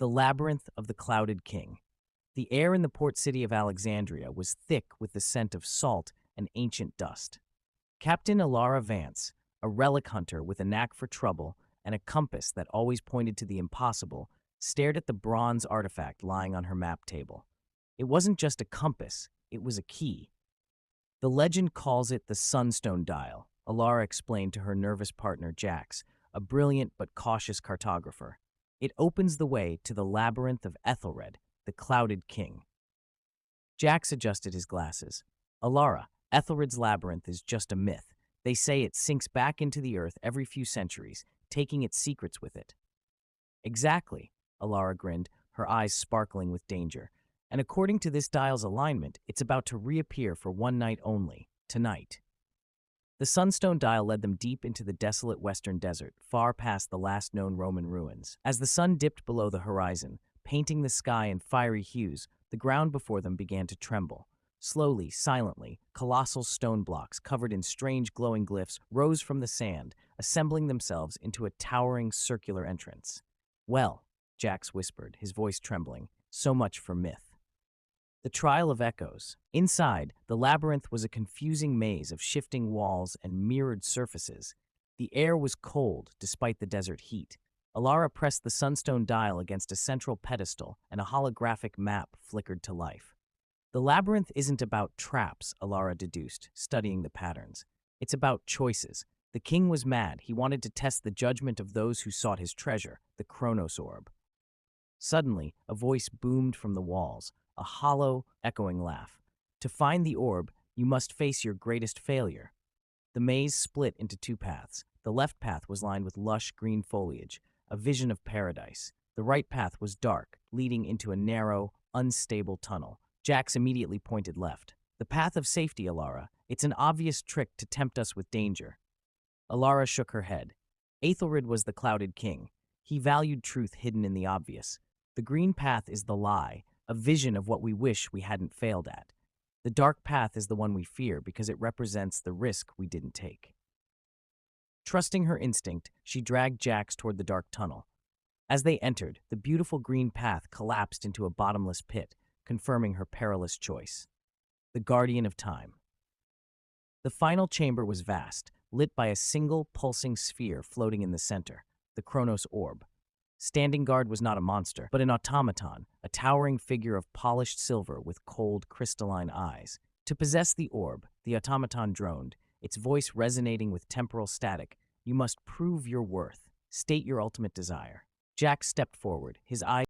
The Labyrinth of the Clouded King. The air in the port city of Alexandria was thick with the scent of salt and ancient dust. Captain Alara Vance, a relic hunter with a knack for trouble and a compass that always pointed to the impossible, stared at the bronze artifact lying on her map table. It wasn't just a compass, it was a key. The legend calls it the Sunstone Dial, Alara explained to her nervous partner Jax, a brilliant but cautious cartographer. It opens the way to the Labyrinth of Ethelred, the Clouded King. Jax adjusted his glasses. Alara, Ethelred's labyrinth is just a myth. They say it sinks back into the earth every few centuries, taking its secrets with it. Exactly, Alara grinned, her eyes sparkling with danger. And according to this dial's alignment, it's about to reappear for one night only, tonight. The Sunstone Dial led them deep into the desolate western desert, far past the last known Roman ruins. As the sun dipped below the horizon, painting the sky in fiery hues, the ground before them began to tremble. Slowly, silently, colossal stone blocks covered in strange glowing glyphs rose from the sand, assembling themselves into a towering circular entrance. "Well," Jax whispered, his voice trembling, "so much for myth." The Trial of Echoes. Inside, the labyrinth was a confusing maze of shifting walls and mirrored surfaces. The air was cold, despite the desert heat. Alara pressed the Sunstone Dial against a central pedestal, and a holographic map flickered to life. The labyrinth isn't about traps, Alara deduced, studying the patterns. It's about choices. The king was mad. He wanted to test the judgment of those who sought his treasure, the Chronos Orb. Suddenly, a voice boomed from the walls, a hollow, echoing laugh. "To find the orb, you must face your greatest failure." The maze split into two paths. The left path was lined with lush green foliage, a vision of paradise. The right path was dark, leading into a narrow, unstable tunnel. Jax immediately pointed left. "The path of safety, Alara. It's an obvious trick to tempt us with danger." Alara shook her head. Aethelred was the Clouded King. He valued truth hidden in the obvious. The green path is the lie, a vision of what we wish we hadn't failed at. The dark path is the one we fear because it represents the risk we didn't take. Trusting her instinct, she dragged Jax toward the dark tunnel. As they entered, the beautiful green path collapsed into a bottomless pit, confirming her perilous choice. The Guardian of Time. The final chamber was vast, lit by a single pulsing sphere floating in the center, the Chronos Orb. Standing guard was not a monster, but an automaton, a towering figure of polished silver with cold, crystalline eyes. To possess the orb, the automaton droned, its voice resonating with temporal static. "You must prove your worth. State your ultimate desire." Jack stepped forward, his eyes